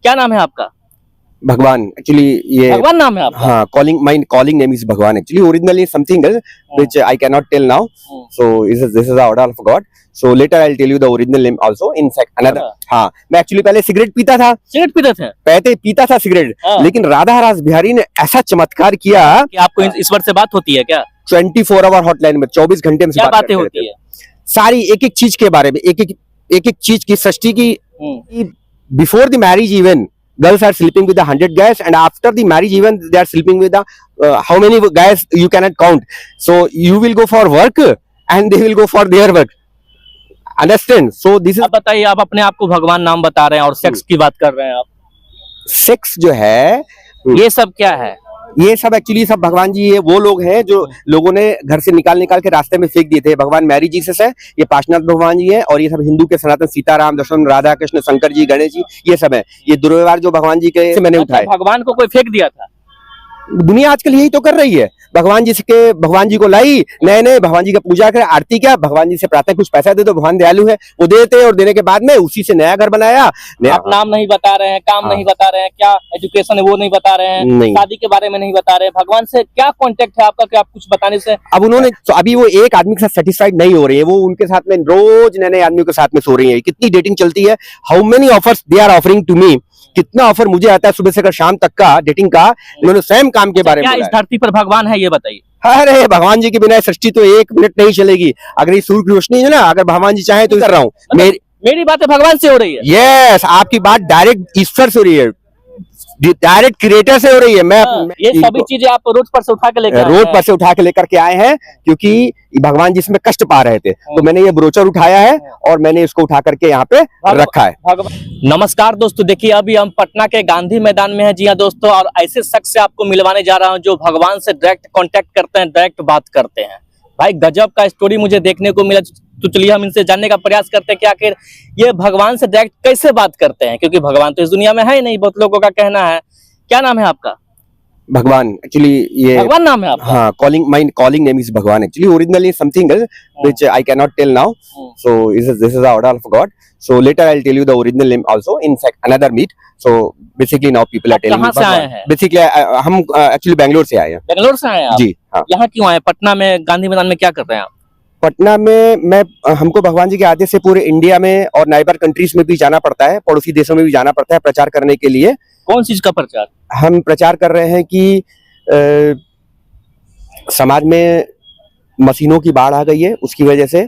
क्या नाम है आपका? भगवान एक्चुअली ये भगवान नाम है आपका? हाँ calling name is Bhagwan actually originally something else which I cannot tell now so this is the order of God so later I'll tell you the original name also in fact another हाँ मैं actually पहले cigarette पीता था cigarette पीते थे? पहले पीता था सिगरेट लेकिन राधा रास बिहारी ने ऐसा चमत्कार किया कि आपको ईश्वर से बात होती है क्या? 24 आवर हॉटलाइन में 24 घंटे में क्या बातें होती है? सारी एक एक चीज के बारे में एक चीज की सृष्टि की before the marriage even girls are sleeping with 100 guys and after the marriage even they are sleeping with how many guys you cannot count so you will go for work and they will go for their work understand so this is आप बताइए, आप अपने आप को भगवान नाम बता रहे हैं और सेक्स की बात कर रहे हैं आप। सेक्स जो है ये सब क्या है? ये सब एक्चुअली सब भगवान जी ये वो लोग हैं जो लोगों ने घर से निकाल के रास्ते में फेंक दिए थे। भगवान मैरी जीसस है, ये पार्श्वनाथ भगवान जी है और ये सब हिंदू के सनातन सीताराम दर्शन राधा कृष्ण शंकर जी गणेश जी ये सब है। ये दुर्व्यवहार जो भगवान जी के से मैंने उठाए। भगवान को कोई फेंक दिया था? दुनिया आजकल यही तो कर रही है। भगवान जी को लाई नए भगवान जी का पूजा कर आरती क्या, भगवान जी से प्रार्थना कुछ पैसा दे दो, भगवान दयालु है वो देते और देने के बाद में उसी से नया घर बनाया। आप नाम नहीं बता रहे हैं, काम नहीं बता रहे हैं, क्या एजुकेशन है वो नहीं बता रहे हैं, शादी के बारे में नहीं बता रहे हैं। भगवान से क्या कॉन्टेक्ट है आपका कि आप कुछ बताने से? अब उन्होंने तो अभी वो एक आदमी के साथ सेटिस्फाइड नहीं हो रही है, वो उनके साथ में रोज नए आदमियों के साथ में सो रही है। कितनी डेटिंग चलती है, how many offers they are offering to me, कितना ऑफर मुझे आता है सुबह से कर शाम तक का डेटिंग का। इन्होंने सेम काम के बारे में क्या इस धरती पर भगवान है ये बताइए। अरे भगवान जी के बिना सृष्टि तो एक मिनट नहीं चलेगी। अगर ये सूर्य की रोशनी है ना, अगर भगवान जी चाहे तो कर रहा हूँ। मेरी बातें भगवान से हो रही है। यस, आपकी बात डायरेक्ट ईश्वर से हो रही है, डायरेक्ट क्रिएटर से हो रही है। मैं ये सभी चीजें आप रोड पर से उठा के लेकर के आए हैं क्योंकि भगवान जिसमें कष्ट पा रहे थे तो मैंने ये ब्रोचर उठाया है और मैंने इसको उठा करके यहाँ पे रखा है। नमस्कार दोस्तों, देखिए अभी हम पटना के गांधी मैदान में हैं। जी हाँ दोस्तों, और ऐसे शख्स से आपको मिलवाने जा रहा हूँ जो भगवान से डायरेक्ट कांटेक्ट करते हैं, डायरेक्ट बात करते हैं। भाई गजब का स्टोरी मुझे देखने को मिला, तो चलिए हम इनसे जानने का प्रयास करते हैं कि आखिर ये भगवान से डायरेक्ट कैसे बात करते हैं, क्योंकि भगवान तो इस दुनिया में है ही नहीं, बहुत लोगों का कहना है। क्या नाम है आपका? भगवान एक्चुअली ये भगवान नाम है आपका? हाँ, calling name is भगवान actually originally something else which I cannot tell now so this is the order of God so later I'll tell you the original name also in fact another meet so basically now people are telling me कहाँ से आए हैं? basically हम actually Bangalore से आए हैं। बैंगलोर से आए हैं आप? जी हाँ। यहाँ क्यों आए? पटना में गांधी मैदान में क्या कर रहे हैं आप? पटना में हमको भगवान जी के आदेश से पूरे इंडिया में और नाइबर कंट्रीज में भी जाना पड़ता है, पड़ोसी देशों में भी जाना पड़ता है प्रचार करने के लिए। कौन चीज का प्रचार? हम प्रचार कर रहे हैं कि समाज में मशीनों की बाढ़ आ गई है, उसकी वजह से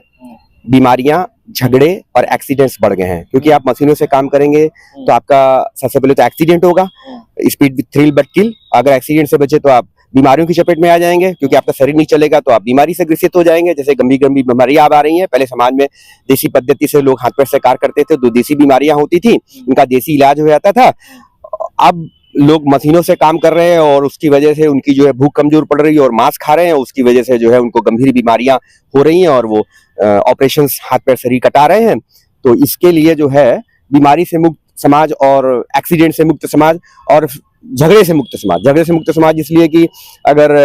बीमारियां, झगड़े और एक्सीडेंट्स बढ़ गए हैं। क्योंकि आप मशीनों से काम करेंगे तो आपका सबसे पहले तो एक्सीडेंट होगा, स्पीड विद थ्रिल बट किल। अगर एक्सीडेंट से बचे तो आप बीमारियों की चपेट में आ जाएंगे, क्योंकि आपका शरीर नहीं चलेगा तो आप बीमारी से ग्रसित हो जाएंगे। जैसे गंभीर बीमारियां अब आ रही हैं। पहले समाज में देसी पद्धति से लोग हाथ पैर से कार्य करते थे, तो देसी बीमारियां होती थी, उनका देसी इलाज हो जाता था। अब लोग मशीनों से काम कर रहे हैं और उसकी वजह से उनकी जो है भूख कमजोर पड़ रही है और मांस खा रहे हैं, उसकी वजह से जो है उनको गंभीर बीमारियां हो रही हैं और वो ऑपरेशन हाथ पैर शरीर कटा रहे हैं। तो इसके लिए जो है बीमारी से मुक्त समाज और एक्सीडेंट से मुक्त समाज और झगड़े से मुक्त समाज इसलिए कि अगर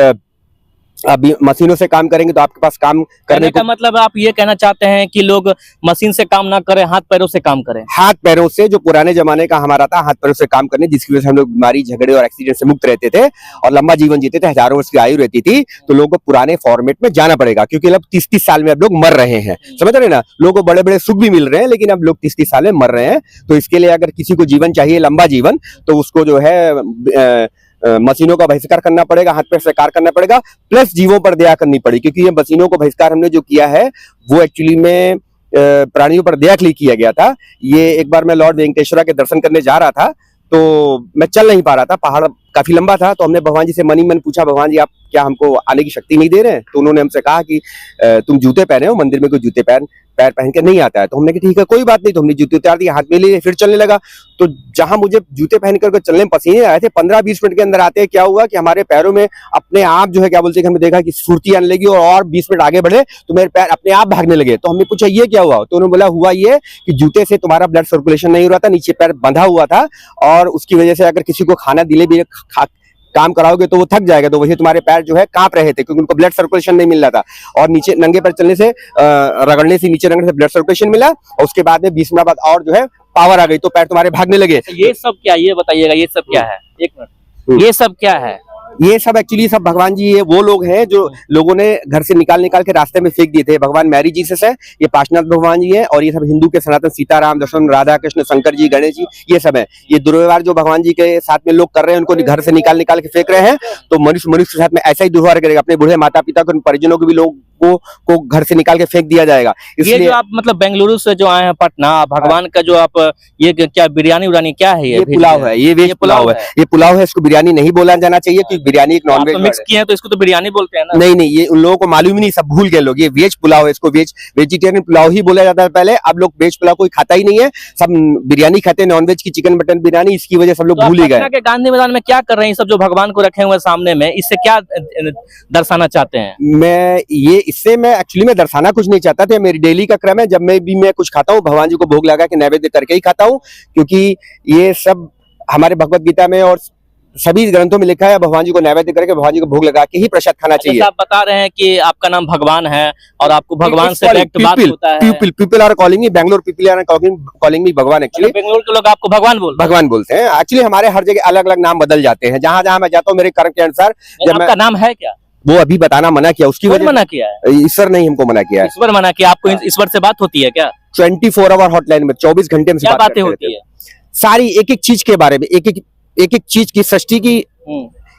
आप मशीनों से काम करेंगे तो आपके पास काम करने का मतलब आप ये कहना चाहते हैं कि लोग मशीन से काम ना करें, हाथ पैरों से काम करें। हाथ पैरों से, जो पुराने जमाने का हमारा था, हाथ पैरों से काम करने, जिसकी वजह से हम लोग बीमारी, झगड़े और एक्सीडेंट से मुक्त रहते थे और लंबा जीवन जीते थे, हजारों वर्ष की आयु रहती थी। तो लोगों को पुराने फॉर्मेट में जाना पड़ेगा, क्योंकि अब 30-30 साल में अब लोग मर रहे हैं। समझ रहे ना, लोगों को बड़े बड़े सुख भी मिल रहे हैं, लेकिन अब लोग 30-30 साल में मर रहे हैं। तो इसके लिए अगर किसी को जीवन चाहिए, लंबा जीवन, तो उसको जो है मशीनों का बहिष्कार करना पड़ेगा, हाथ पैर से कार्य करना पड़ेगा, प्लस जीवों पर दया करनी पड़ेगी। क्योंकि ये मशीनों को बहिष्कार हमने जो किया है वो एक्चुअली में प्राणियों पर दया के लिए किया गया था। ये एक बार मैं लॉर्ड वेंकटेश्वरा के दर्शन करने जा रहा था, तो मैं चल नहीं पा रहा था, पहाड़ काफी लंबा था। तो हमने भगवान जी से मन ही मन पूछा, भगवान जी आप क्या हमको आने की शक्ति नहीं दे रहे हैं? तो उन्होंने हमसे कहा कि तुम जूते पहने हो, मंदिर में कोई जूते पैर पहन के नहीं आता है। तो हमने कहा ठीक है कोई बात नहीं। तो हमने जूते उतार दिए, हाथ में लिए, फिर चलने लगा। तो जहां मुझे जूते पहन करके चलने में पसीने आए थे, 15-20 मिनट के अंदर आते क्या हुआ कि हमारे पैरों में अपने आप जो है क्या बोलते हैं, हमने देखा कि स्फूर्ति आने लगी और 20 मिनट आगे बढ़े तो मेरे पैर अपने आप भागने लगे। तो हमने पूछा ये क्या हुआ? तो उन्होंने बोला हुआ ये कि जूते से तुम्हारा ब्लड सर्कुलेशन नहीं हो रहा था, नीचे पैर बंधा हुआ था और उसकी वजह से अगर किसी को खाना दिले भी काम कराओगे तो वो थक जाएगा, तो वही तुम्हारे पैर जो है कांप रहे थे, क्योंकि उनको ब्लड सर्कुलेशन नहीं मिल रहा था। और नीचे नंगे पैर चलने से, रगड़ने से, नीचे रगड़ने से ब्लड सर्कुलेशन मिला और उसके बाद में 20 मिनट बाद और जो है पावर आ गई तो पैर तुम्हारे भागने लगे। ये सब क्या, ये बताइएगा, ये सब क्या है? एक मिनट, ये सब क्या है? ये सब एक्चुअली सब भगवान जी, ये वो लोग हैं जो लोगों ने घर से निकाल के रास्ते में फेंक दिए थे। भगवान मैरी जीसस है, ये पार्श्वनाथ भगवान जी है, और ये सब हिंदू के सनातन सीताराम, लक्ष्मण, राधा कृष्ण, शंकर जी, गणेश जी, ये सब है। ये दुर्व्यवहार जो भगवान जी के साथ में लोग कर रहे हैं, उनको घर से निकाल के फेंक रहे हैं। तो मनुष्य के साथ में ऐसा ही दुर्व्यवहार करेगा, अपने बूढ़े माता पिता को, परिजनों को भी लोग को घर से निकाल के फेंक दिया जाएगा। ये जो आप मतलब बेंगलुरु से जो आए हैं पटना, भगवान का जो आप ये क्या बिरयानी उरानी क्या है? ये पुलाव है, ये वेज पुलाव है, ये पुलाव है। इसको बिरयानी नहीं बोला जाना चाहिए क्योंकि बिरयानी एक नॉन वेज मिक्स किए हैं तो इसको तो बिरयानी बोलते हैं ना। नहीं, ये उन लोगों को मालूम ही नहीं, सब भूल गए लोग। ये वेज पुलाव है, इसको वेजिटेरियन पुलाव ही बोला जाता है पहले। अब लोग वेज पुलाव कोई खाता ही नहीं है, सब बिरयानी खाते हैं, नॉनवेज की, चिकन मटन बिरयानी। इसकी वजह से सब लोग भूल ही गए। के गांधी मैदान में क्या कर रहे हैं सब जो भगवान को रखे हुए सामने में, इससे क्या दर्शाना चाहते हैं? इससे मैं एक्चुअली मैं दर्शाना कुछ नहीं चाहता था। मेरी डेली का क्रम है, जब मैं कुछ खाता हूँ, भगवान जी को भोग लगा के नैवेद्य करके ही खाता हूँ, क्योंकि ये सब हमारे भगवत गीता में और सभी ग्रंथों में लिखा है, भगवान जी को नैवेद्य करके, भगवान जी को भोग लगा के ही प्रसाद खाना चाहिए। आप बता रहे हैं कि आपका नाम भगवान है और आपको भगवान से डायरेक्ट बात होता है। People are calling me, Bangalore people are calling me भगवान। एक्चुअली बेंगलोर के लोग आपको भगवान बोलते हैं। एक्चुअली हमारे हर जगह अलग अलग नाम बदल जाते हैं, जहां जहां मैं जाता हूँ मेरे कर्म के अनुसार। आपका नाम है क्या? वो अभी बताना मना किया, उसकी वजह मना किया है? ईश्वर ने हमको मना किया है। ईश्वर मना किया? आपको ईश्वर से बात होती है क्या? 24 आवर हॉटलाइन में 24 घंटे में बातें होती है? सारी एक एक चीज के बारे में, एक एक चीज की, सृष्टि की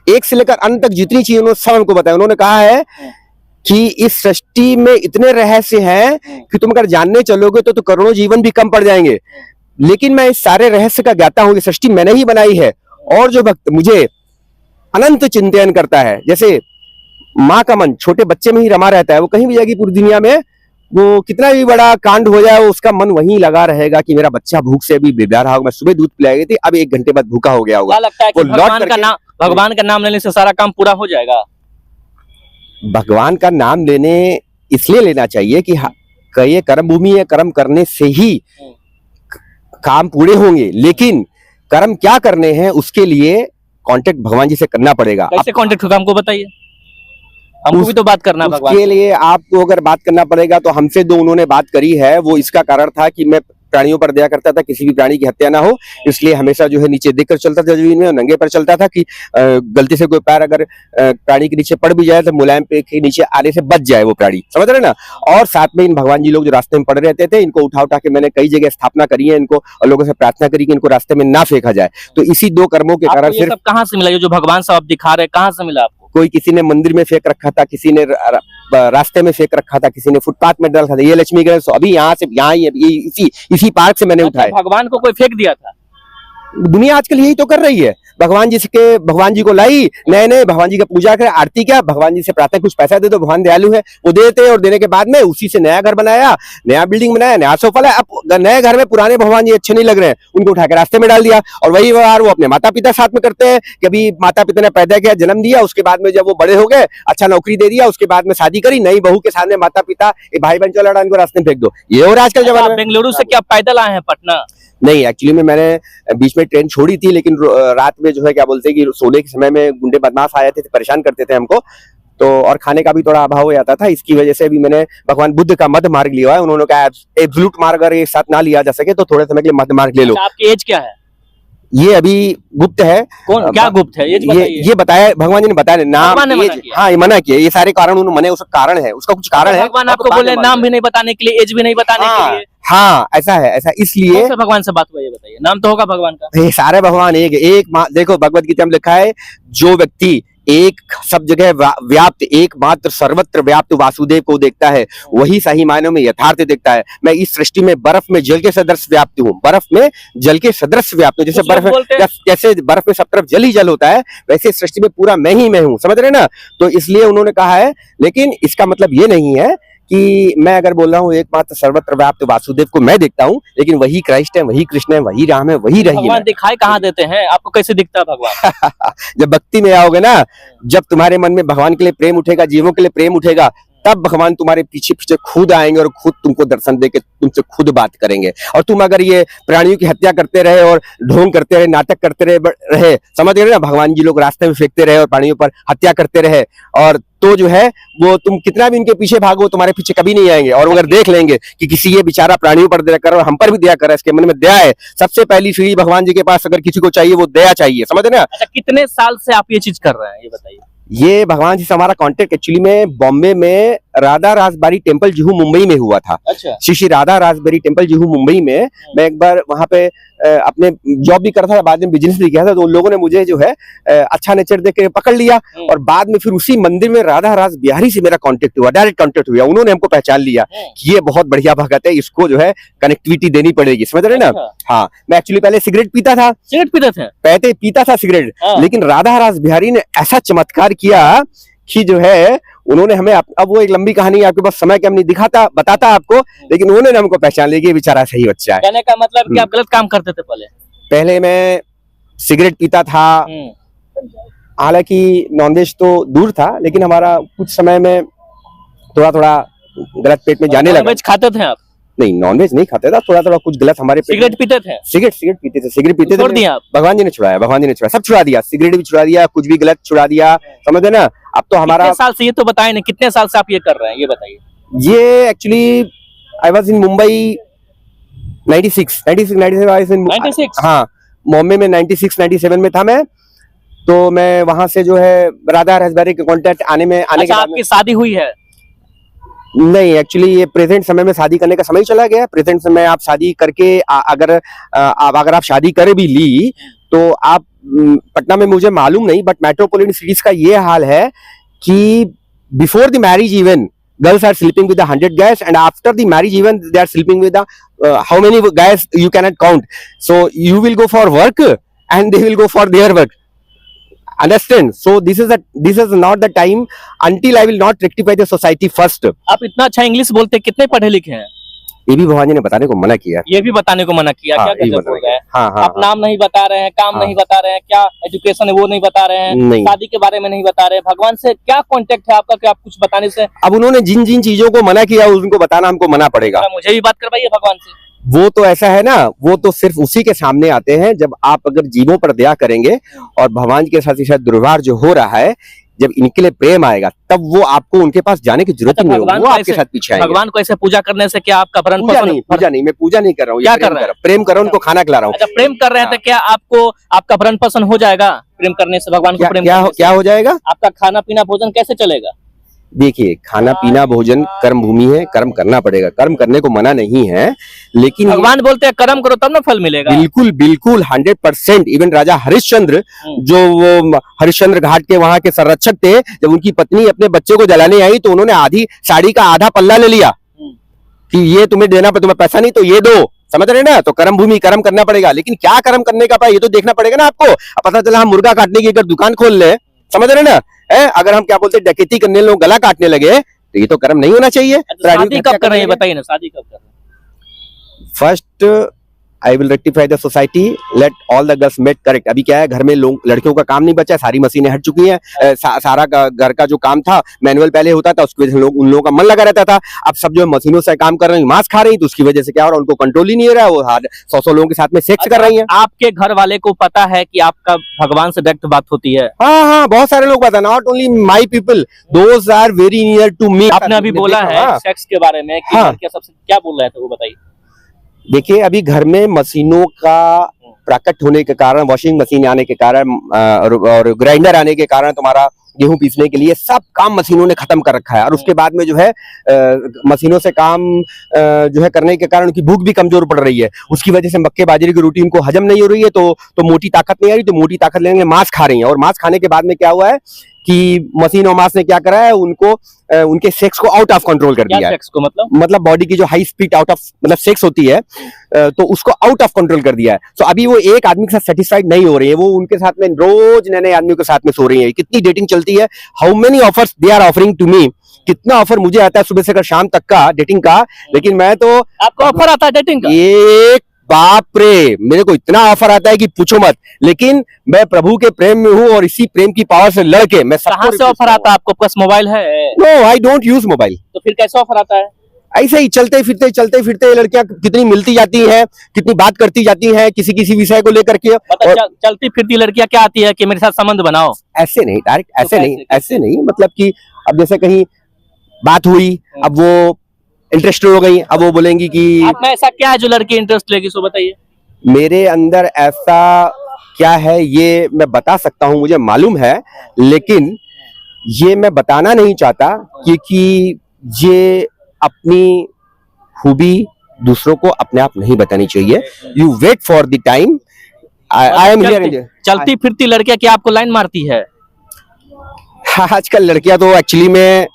एक से लेकर अंत तक जितनी चीजें उन्होंने सब हमको बताया। उन्होंने कहा है कि इस सृष्टि में इतने रहस्य हैं कि तुम अगर जानने चलोगे तो करोड़ों जीवन भी कम पड़ जाएंगे। लेकिन मैं इस सारे रहस्य का ज्ञाता हूं, ये सृष्टि मैंने ही बनाई है। और जो भक्त मुझे अनंत चिंतन करता है, जैसे माँ का मन छोटे बच्चे में ही रमा रहता है, वो कहीं भी जाएगी पूरी दुनिया में, वो कितना भी बड़ा कांड हो जाए, उसका मन वहीं लगा रहेगा कि मेरा बच्चा भूख से अभी बेजार रहा होगा। मैं सुबह दूध पिलाई थी, अब 1 घंटे बाद भूखा हो गया होगा। क्या लगता है कि भगवान का नाम लेने से सारा काम पूरा हो जाएगा? भगवान का नाम लेने इसलिए लेना चाहिए कि ये कर्म भूमि है, कर्म करने से ही काम पूरे होंगे। लेकिन कर्म क्या करने हैं उसके लिए कांटेक्ट भगवान जी से करना पड़ेगा। कैसे कांटेक्ट होगा हमको बताइए, हमको भी तो बात करना है भगवान के लिए। आपको अगर बात करना पड़ेगा तो हमसे जो उन्होंने बात करी है, वो इसका कारण था कि मैं प्राणियों पर दया करता था, किसी भी प्राणी की हत्या ना हो, इसलिए हमेशा जो है नीचे देखकर चलता था जमीन में, नंगे पर चलता था कि गलती से कोई पैर अगर प्राणी के नीचे पड़ भी जाए तो मुलायम पे के नीचे आने से बच जाए वो प्राणी, समझ रहे ना। और साथ में इन भगवान जी लोग जो रास्ते में पड़े रहते थे, इनको उठा के मैंने कई जगह स्थापना करी है इनको, और लोगों से प्रार्थना करी कि इनको रास्ते में ना फेंका जाए। तो इसी 2 कर्मों के कारण सिर्फ कहाँ से मिला, ये जो भगवान साहब दिखा रहे, कहाँ से मिला आपको? कोई किसी ने मंदिर में फेंक रखा था, किसी ने रास्ते में फेंक रखा था, किसी ने फुटपाथ में डाल रखा था। ये लक्ष्मी गणेश अभी यहाँ से यहाँ ही इसी पार्क से मैंने उठाया। भगवान को कोई फेंक दिया था? दुनिया आजकल यही तो कर रही है। भगवान जी को लाई, नए भगवान जी का पूजा करे, आरती किया, भगवान जी से प्रार्थना कुछ पैसा दे दो, भगवान दयालु है, वो देते हैं। और देने के बाद में उसी से नया घर बनाया, नया बिल्डिंग बनाया, नया सोफा लाया। अब नए घर में पुराने भगवान जी अच्छे नहीं लग रहे हैं, उनको उठा के रास्ते में डाल दिया। और वही व्यवहार वो अपने माता पिता साथ में करते हैं। कभी माता पिता ने पैदा किया, जन्म दिया, उसके बाद में जब वो बड़े हो गए, अच्छा नौकरी दे दिया, उसके बाद में शादी करी, नई बहू के सामने माता पिता भाई बहन चला इनको रास्ते में फेंक दो। ये और आजकल जमाना। बेंगलुरु से क्या पैदल आए हैं पटना? नहीं, एक्चुअली में मैंने बीच में ट्रेन छोड़ी थी, लेकिन रात में जो है क्या बोलते हैं कि सोने के समय में गुंडे बदमाश आए थे, परेशान करते थे हमको, तो और खाने का भी थोड़ा अभाव हो जाता था। इसकी वजह से भी मैंने भगवान बुद्ध का मध्य मार्ग लिया है। उन्होंने कहा एब्सोल्यूट मार्ग अगर एक साथ ना लिया जा सके तो थोड़े समय के लिए मध्य मार्ग ले लो। आपकी एज क्या है? ये अभी गुप्त है। कौन क्या गुप्त है? ये बताया भगवान जी ने, बताया नाम, एज, हाँ, ये मना किया। ये सारे कारण उन्होंने मने, उसका कारण है, उसका कुछ कारण है। भगवान आपको बोले नाम भी नहीं बताने के लिए, एज भी नहीं बताने के लिए? हाँ, ऐसा है, ऐसा इसलिए। भगवान से बात हुआ, ये बताइए, नाम तो होगा भगवान का। ये सारे भगवान एक देखो भगवत गीता में लिखा है, जो व्यक्ति एक सब जगह व्याप्त, एकमात्र सर्वत्र व्याप्त वासुदेव को देखता है, वही सही मायनों में यथार्थ देखता है। मैं इस सृष्टि में बर्फ में जल के सदृश व्याप्त हूँ, बर्फ में जल के सदृश व्याप्त हूँ। जैसे बर्फ में सब तरफ जल ही जल होता है, वैसे सृष्टि में पूरा मैं ही मैं हूँ, समझ रहे ना। तो इसलिए उन्होंने कहा है, लेकिन इसका मतलब ये नहीं है कि मैं अगर बोल रहा हूँ एकमात्र सर्वत्र व्याप्त वासुदेव को मैं देखता हूँ, लेकिन वही क्राइस्ट है, वही कृष्ण है, वही राम है, वही रही है। भगवान दिखाई कहाँ देते हैं आपको? कैसे दिखता है भगवान? जब भक्ति में आओगे ना, जब तुम्हारे मन में भगवान के लिए प्रेम उठेगा, जीवों के लिए प्रेम उठेगा, तब भगवान तुम्हारे पीछे पीछे खुद आएंगे और खुद तुमको दर्शन दे के तुमसे खुद बात करेंगे। और तुम अगर ये प्राणियों की हत्या करते रहे और ढोंग करते रहे, नाटक करते रहे, समझ रहे ना, भगवान जी लोग रास्ते में फेंकते रहे और प्राणियों पर हत्या करते रहे, और तो जो है वो तुम कितना भी इनके पीछे भागो तुम्हारे पीछे कभी नहीं आएंगे। और अगर देख लेंगे कि किसी ये बेचारा प्राणियों पर दया कर और हम पर भी दया कर रहा है, इसके मन में दया है, सबसे पहली सीढ़ी भगवान जी के पास अगर किसी को चाहिए वो दया चाहिए, समझ रहे ना। अच्छा, कितने साल से आप ये चीज कर रहे हैं ये बताइए। ये भगवान जी से हमारा कांटेक्ट एक्चुअली में बॉम्बे में राधा रासबारी टेम्पल जुहू मुंबई में हुआ था। अच्छा। श्री श्री राधा रासबारी टेम्पल जुहू मुंबई में मैं एक बार वहां पे अपने जॉब भी करता था, बाद में बिजनेस भी किया था, तो उन लोगों ने मुझे जो है अच्छा नेचर देख के पकड़ लिया, और बाद में फिर उसी मंदिर में राधा रास बिहारी से मेरा कांटेक्ट हुआ, डायरेक्ट कांटेक्ट हुआ। उन्होंने हमको पहचान लिया कि ये बहुत बढ़िया भगत है, इसको जो है कनेक्टिविटी देनी पड़ेगी, समझ रहे ना। हाँ, मैं एक्चुअली पहले सिगरेट पीता था, पहले पीता था सिगरेट, लेकिन राधा रास बिहारी ने ऐसा चमत्कार किया कि जो है उन्होंने हमें, अब वो एक लंबी कहानी आपके पास समय कम नहीं दिखाता बताता आपको, लेकिन उन्होंने हमको पहचान लिया कि ये बेचारा सही बच्चा है। कहने का मतलब कि आप गलत काम करते थे पहले मैं सिगरेट पीता था, हालांकि नॉनवेज तो दूर था, लेकिन हमारा कुछ समय में थोड़ा थोड़ा गलत पेट में जाने लगा। नॉनवेज खाते थे आप? नहीं, नॉनवेज नहीं खाते था, थोड़ा थोड़ा कुछ गलत हमारे सिगरेट पीते थे? सिगरेट पीते थे। छोड़ दिया आप? भगवान जी ने छुड़ाया, भगवान जी ने छुड़ाया, सब छुड़ा दिया, सिगरेट भी छुड़ा दिया, कुछ भी गलत छुड़ा दिया, समझ ना। अब तो हमारा कितने साल से, ये तो बताए नहीं, कितने साल से आप ये कर रहे हैं ये बताइए। ये actually I was in Mumbai 96 हाँ, बॉम्बे में 96-97 में था मैं, तो मैं वहां से जो है राधा रासबारी के कांटेक्ट आने के बाद आपकी शादी हुई है? नहीं, एक्चुअली ये प्रेजेंट समय में शादी करने का समय चला गया। प्रेजेंट समय आप शादी करके अगर आप शादी कर भी ली तो आप पटना में, मुझे मालूम नहीं, बट मेट्रोपॉलिटन सिटीज का ये हाल है कि before the marriage even girls are sleeping with 100 guys, and after the marriage even they are sleeping with how many guys you cannot count. So you will go for work and they will go for their work, understand? So this is not the time until I will not rectify the society first. आप इतना अच्छा English बोलते, कितने पढ़े लिखे हैं? ये भी भगवान जी ने बताने को मना किया, ये भी बताने को मना किया। हाँ, क्या गजब हो गया है। हाँ, आप नाम नहीं बता रहे हैं, काम नहीं बता रहे हैं, क्या एजुकेशन है वो नहीं बता रहे हैं, शादी के बारे में नहीं बता रहे हैं, भगवान से क्या कांटेक्ट है आपका कि आप कुछ बताने से? अब उन्होंने जिन जिन चीजों को मना किया उनको बताना हमको मना पड़ेगा। मुझे भी बात करवाइए भगवान से। वो तो ऐसा है ना, वो तो सिर्फ उसी के सामने आते हैं जब आप अगर जीवों पर दया करेंगे, और भगवान के साथ ही शायद दुर्व्यवहार जो हो रहा है, जब इनके लिए प्रेम आएगा तब वो आपको उनके पास जाने की जरूरत नहीं होगी, वो आपके साथ पीछे आएंगे। भगवान को ऐसे पूजा करने से क्या आपका भरण पूजा नहीं, मैं पूजा नहीं कर रहा हूँ, क्या कर रहा है? प्रेम कर रहा हूँ, उनको खाना खिला रहा हूँ। अच्छा, प्रेम कर रहे हैं तो क्या आपको आपका भरण पोषण हो जाएगा प्रेम करने से? भगवान को प्रेम क्या हो जाएगा? आपका खाना पीना भोजन कैसे चलेगा? देखिए, खाना पीना भोजन कर्म भूमि है, कर्म करना पड़ेगा, कर्म करने को मना नहीं है, लेकिन भगवान बोलते हैं कर्म करो तब ना फल मिलेगा। बिल्कुल 100%। इवन राजा हरिश्चंद्र, जो वो हरिश्चंद्र घाट के वहां के संरक्षक थे, जब उनकी पत्नी अपने बच्चे को जलाने आई तो उन्होंने आधी साड़ी का आधा पल्ला ले लिया कि ये तुम्हें देना, पर तुम्हें पैसा नहीं तो ये दो, समझ रहे ना। तो कर्म भूमि, कर्म करना पड़ेगा, लेकिन क्या कर्म करने का ये तो देखना पड़ेगा ना आपको। पता चला हम मुर्गा काटने की अगर दुकान खोल ले, समझ रहे ना, अगर हम क्या बोलते हैं डकैती करने लोग गला काटने लगे, तो ये तो कर्म नहीं होना चाहिए। शादी कब कर रहे हैं बताइए ना, शादी कब कर रहे हैं? First I will rectify the society, let all the girls mate correct. अभी क्या है, घर में लोग, लड़कियों का काम नहीं बचा है, सारी मशीनें हट चुकी हैं, सारा घर का जो काम था मैनुअल पहले होता था, उसकी वजह से उन लोगों का मन लगा रहता था। अब सब जो मशीनों से काम कर रहे हैं, मांस खा रही, तो उसकी वजह से क्या हो रहा है, उनको कंट्रोल ही नहीं हो रहा है, वो 100 लोगों के साथ में सेक्स कर रही है। आपके घर वाले को पता है कि आपका भगवान से डायरेक्ट बात होती है? हाँ, बहुत सारे लोग पता, not only my people, those are very near to me. आपने अभी बोला है सेक्स के बारे में, क्या सबसे क्या बोल रहे थे वो बताइए। देखिए, अभी घर में मशीनों का प्रकट होने के कारण, वॉशिंग मशीन आने के कारण और ग्राइंडर आने के कारण, तुम्हारा गेहूं पीसने के लिए सब काम मशीनों ने खत्म कर रखा है। और उसके बाद में जो है मशीनों से काम जो है करने के कारण उनकी भूख भी कमजोर पड़ रही है। उसकी वजह से मक्के बाजरे की रोटी उनको हजम नहीं हो रही है, तो मोटी ताकत नहीं आ रही, तो मोटी ताकत लेने मांस खा रही है। और मांस खाने के बाद में क्या हुआ है कि मशीन और मांस ने क्या करा है, उनको उनके सेक्स को आउट ऑफ कंट्रोल कर दिया है। सेक्स को मतलब बॉडी की जो हाई स्पीड आउट ऑफ मतलब सेक्स होती है, तो उसको आउट ऑफ कंट्रोल कर दिया है। तो अभी वो एक आदमी के साथ सेटिस्फाइड नहीं हो रही है, वो उनके साथ में रोज नए नए आदमियों के साथ में सो रही है। कितनी डेटिंग चलती है, how many offers they are offering to me, कितना ऑफर मुझे आता है सुबह से शाम तक का डेटिंग का, लेकिन मैं तो, आपको ऑफर आता है डेटिंग का? एक बाप रे, मेरे को इतना ऑफर आता है कि पूछो मत। लेकिन मैं प्रभु के प्रेम में हूँ और इसी प्रेम की पावर से लड़के मैं कहाँ से ऑफर आता है आपको? पास मोबाइल है? No, I don't use mobile. तो फिर कैसे ऑफर आता है? ऐसे ही चलते फिरते ये लड़कियां कितनी मिलती जाती हैं, कितनी बात करती जाती हैं किसी किसी विषय को लेकर के। मतलब चलती फिरती लड़कियां क्या आती है कि मेरे साथ संबंध बनाओ? ऐसे नहीं, डायरेक्ट तो ऐसे नहीं, मतलब कि अब जैसे कहीं बात हुई, अब वो इंटरेस्टेड हो गई, अब वो बोलेंगी कि आप में ऐसा क्या है जो लड़की इंटरेस्ट लेगी, सो बताइए। मेरे अंदर ऐसा क्या है ये मैं बता सकता हूँ, मुझे मालूम है, लेकिन ये मैं बताना नहीं चाहता क्योंकि ये अपनी खूबी दूसरों को अपने आप नहीं बतानी चाहिए। You wait for the time. I am here. चलती फिरती लड़कियां क्या आपको लाइन मारती है? आजकल लड़कियां तो एक्चुअली में,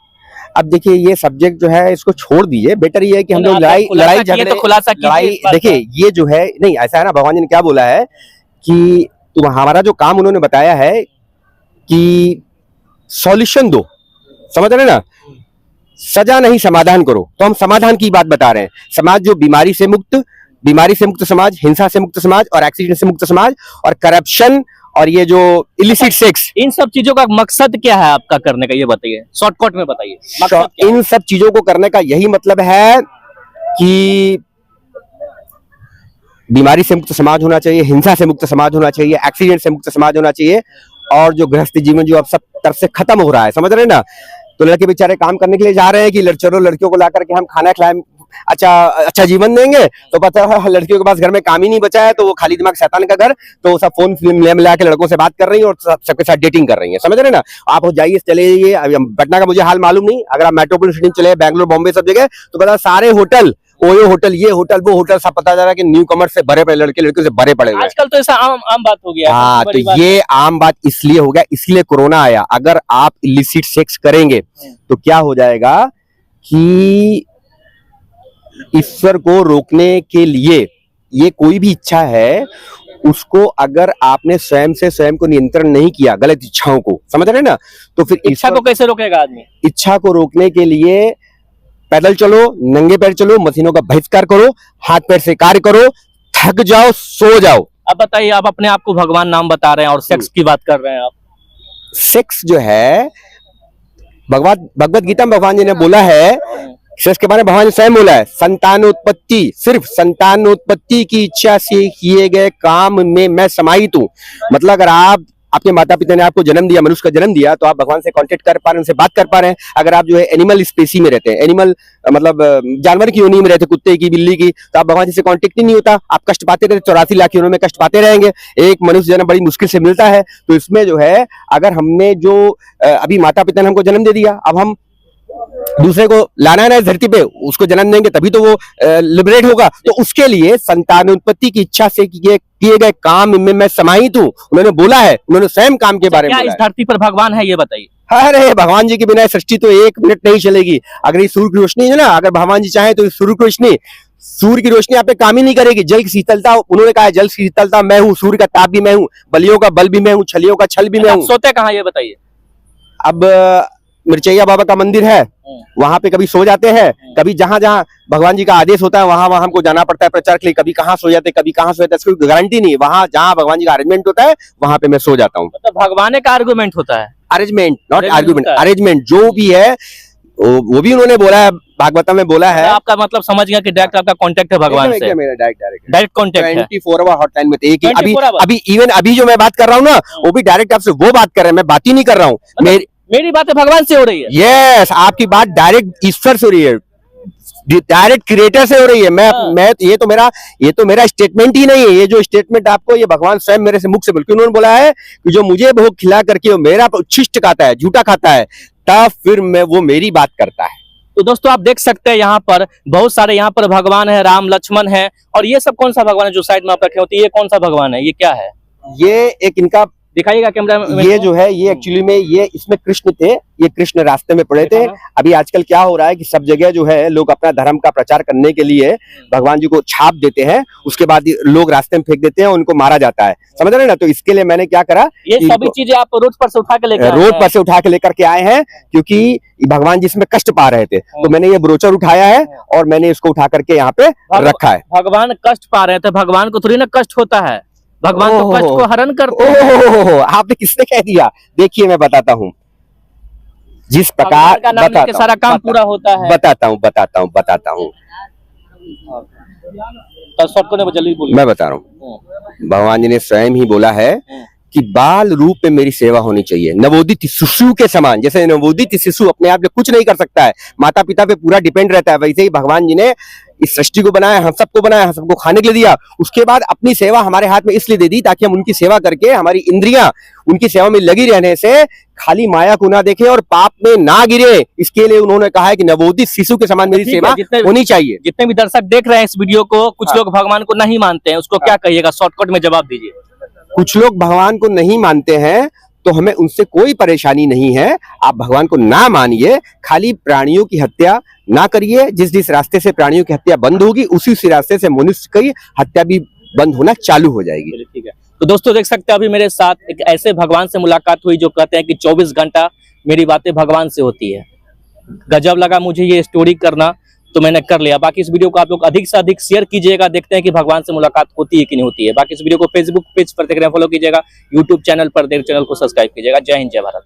अब देखिए ये सब्जेक्ट जो है इसको छोड़ दीजिए, बेटर ये है कि हम लोग लड़ाई झगड़े तो खुलासा कीजिए। देखिए ये जो है, नहीं ऐसा है ना, भगवान जी ने क्या बोला है कि तुम हमारा जो काम उन्होंने बताया है कि सॉल्यूशन दो, समझ रहे ना, सजा नहीं समाधान करो। तो हम समाधान की बात बता रहे हैं। समाज जो बीमारी से मुक्त समाज, हिंसा से मुक्त समाज और एक्सीडेंट से मुक्त समाज और करप्शन और ये जो इलिसिट सेक्स, इन सब चीजों का मकसद क्या है आपका करने का, ये बताइए, शॉर्टकट में बताइए। मकसद क्या है? इन सब चीजों को करने का यही मतलब है कि बीमारी से मुक्त समाज होना चाहिए, हिंसा से मुक्त समाज होना चाहिए, एक्सीडेंट से मुक्त समाज होना चाहिए, और जो गृहस्थी जीवन जो अब सब तरफ से खत्म हो रहा है, समझ रहे हैं ना। तो लड़के बेचारे काम करने के लिए जा रहे हैं कि चलो लड़कियों को ला करके हम खाना खिलाएं, अच्छा जीवन देंगे, तो पता है लड़कियों के पास घर में काम ही नहीं बचा है, तो वो खाली दिमाग शैतान का घर, तो वो सब फोन फिल्म मिला के लड़कों से बात कर रही है और सबके साथ डेटिंग कर रही है, समझ रहे हैं ना। आप जाइए, चले जाइए, अभी पटना का मुझे हाल मालूम नहीं, अगर आप मेट्रोपोलिटन सिटी चले, बैंगलोर बॉम्बे सब जगह, तो पता सारे होटल, ओयो होटल, ये होटल, वो होटल, सब पता जा रहा है कि न्यू कमर से भरे पड़े, लड़कियों से भरे पड़े हुए। आजकल तो ऐसा आम बात हो गया है। हाँ, तो ये आम बात इसलिए हो गया, इसलिए कोरोना आया। अगर आप इलिसिट सेक्स करेंगे तो क्या हो जाएगा कि ईश्वर को रोकने के लिए, ये कोई भी इच्छा है उसको अगर आपने स्वयं को नियंत्रण नहीं किया, गलत इच्छाओं को, समझ रहे हैं ना, तो फिर इच्छा को कैसे रोकेगा आदमी? इच्छा को रोकने के लिए पैदल चलो, नंगे पैर चलो, मशीनों का बहिष्कार करो, हाथ पैर से कार्य करो, थक जाओ, सो जाओ। अब बताइए, आप अपने आप को भगवान नाम बता रहे हैं और सेक्स की बात कर रहे हैं आप। सेक्स जो है, भगवत गीता में भगवान जी ने बोला है, सेक्स के बारे में भगवान जी स्वयं बोला है, संतानोत्पत्ति, सिर्फ संतानोत्पत्ति की इच्छा से किए गए काम में मैं समाहित हूँ। मतलब अगर आप, आपके माता पिता ने आपको जन्म दिया, मनुष्य का जन्म दिया, तो आप भगवान से कांटेक्ट कर पा रहे हैं, उनसे बात कर पा रहे हैं। अगर आप जो है एनिमल स्पेसी में रहते हैं, एनिमल मतलब जानवर की योनि में रहते, कुत्ते की, बिल्ली की, तो आप भगवान जी से कांटेक्ट ही नहीं होता, आप कष्ट पाते रहते, 84 लाख योनियों में कष्ट पाते रहेंगे। एक मनुष्य जन्म बड़ी मुश्किल से मिलता है। तो इसमें जो है, अगर हमने जो अभी माता पिता ने हमको जन्म दे दिया, अब हम दूसरे को लाना है ना इस धरती पे, उसको जन्म देंगे तभी तो वो लिबरेट होगा। तो उसके लिए संतानोत्पत्ति की इच्छा से किए गए काम में मैं समाहित हूँ, उन्होंने बोला है, उन्होंने स्वयं काम के बारे में बोला है। इस धरती पर भगवान है, ये बताइए। अरे भगवान जी के बिना सृष्टि तो एक मिनट नहीं चलेगी। अगर ये सूर्य की रोशनी है ना, अगर भगवान जी चाहे तो सूर्य की रोशनी आप पे काम ही नहीं करेगी। जल की शीतलता, उन्होंने कहा जल की शीतलता मैं हूँ, सूर्य का ताप भी मैं हूँ, बलियों का बल भी मैं हूँ, छलियों का छल भी मैं हूँ। सोते कहाँ, ये बताइए। अब मिर्चैया बाबा का मंदिर है, वहां पे कभी सो जाते हैं, कभी जहां जहां भगवान जी का आदेश होता है वहां हमको जाना पड़ता है प्रचार के लिए। कभी कहाँ सो जाते, कभी कहाँ सो जाते, इसकी कोई गारंटी नहीं। वहां जहां भगवान जी का अरेंजमेंट होता है वहां पे मैं सो जाता हूँ। मतलब भगवान का आर्गुमेंट होता है, अरेंजमेंट, नॉट आर्गुमेंट, अरेंजमेंट जो भी है वो भी उन्होंने बोला है, भागवतम में बोला है। आपका मतलब समझ गया कि डायरेक्ट आपका कांटेक्ट है भगवान से, डायरेक्ट कांटेक्ट है 24 आवर हॉटलाइन में। एक अभी इवन अभी जो मैं बात कर रहा हूँ ना, वो भी डायरेक्ट आपसे वो बात कर रहे हैं, मैं बात ही नहीं कर रहा हूँ। मेरी बातें भगवान से हो रही है। यस, आपकी बात डायरेक्ट ईश्वर से हो रही है, डायरेक्ट क्रिएटर से हो रही है। मैं ये तो मेरा स्टेटमेंट ही नहीं है। ये जो स्टेटमेंट आपको, ये भगवान स्वयं मेरे से मुख से, बल्कि उन्होंने बोला है कि जो मुझे भोग खिला करके मेरा उच्छिष्ट खाता है, झूठा खाता है, तब फिर मैं वो मेरी बात करता है। तो दोस्तों आप देख सकते हैं यहाँ पर बहुत सारे यहाँ पर भगवान है, राम लक्ष्मण है, और ये सब कौन सा भगवान है जो साइड में आप रखे होते हैं, ये कौन सा भगवान है, ये क्या है? ये एक इनका दिखाइएगा कैमरा में। ये जो है ये एक्चुअली में ये इसमें कृष्ण थे, ये कृष्ण रास्ते में पड़े थे। अभी आजकल क्या हो रहा है कि सब जगह जो है लोग अपना धर्म का प्रचार करने के लिए भगवान जी को छाप देते हैं, उसके बाद लोग रास्ते में फेंक देते हैं, उनको मारा जाता है, समझ रहे हैं ना। तो इसके लिए मैंने क्या करा, ये सभी चीजें आप रोड पर से उठा के लेकर रोड पर से उठा के लेकर के आए हैं, क्योंकि भगवान जी इसमें कष्ट पा रहे थे। तो मैंने ये ब्रोचर उठाया है और मैंने इसको उठा करके यहाँ पे रखा है। भगवान कष्ट पा रहे थे, भगवान को थोड़ी ना कष्ट होता है, भगवान तो कष्ट को हरण करते हैं। आपने किसने कह दिया? देखिए मैं बताता हूँ, जिस प्रकार का नाम लेके सारा काम पूरा होता है। बताता हूँ तो शॉर्टकट में जल्दी बोलिए। मैं बता रहा हूँ, भगवान जी ने स्वयं ही बोला है कि बाल रूप में मेरी सेवा होनी चाहिए, नवोदित शिशु के समान। जैसे नवोदित शिशु अपने आप में कुछ नहीं कर सकता है, माता पिता पे पूरा डिपेंड रहता है, वैसे ही भगवान जी ने इस सृष्टि को बनाया, हम सबको बनाया, हम सबको खाने के लिए दिया, उसके बाद अपनी सेवा हमारे हाथ में इसलिए दे दी ताकि हम उनकी सेवा करके हमारी इंद्रियां उनकी सेवा में लगी रहने से खाली माया को ना देखे और पाप में ना गिरे। इसके लिए उन्होंने कहा है कि नवोदित शिशु के समान मेरी सेवा होनी चाहिए। जितने भी दर्शक देख रहे हैं इस वीडियो को, कुछ लोग भगवान को नहीं मानते हैं, उसको क्या कहिएगा? शॉर्टकट में जवाब दीजिए। कुछ लोग भगवान को नहीं मानते हैं तो हमें उनसे कोई परेशानी नहीं है, आप भगवान को ना मानिए, खाली प्राणियों की हत्या ना करिए। जिस रास्ते से प्राणियों की हत्या बंद होगी उसी रास्ते से मनुष्य की हत्या भी बंद होना चालू हो जाएगी। ठीक है, तो दोस्तों देख सकते हैं अभी मेरे साथ एक ऐसे भगवान से मुलाकात हुई जो कहते हैं कि 24 घंटा मेरी बातें भगवान से होती है। गजब लगा मुझे ये स्टोरी करना, तो मैंने कर लिया। बाकी इस वीडियो को आप लोग अधिक से अधिक शेयर कीजिएगा, देखते हैं कि भगवान से मुलाकात होती है कि नहीं होती है। बाकी इस वीडियो को फेसबुक पेज पर देख रहे हैं फॉलो कीजिएगा, यूट्यूब चैनल पर देख चैनल को सब्सक्राइब कीजिएगा। जय हिंद, जय भारत।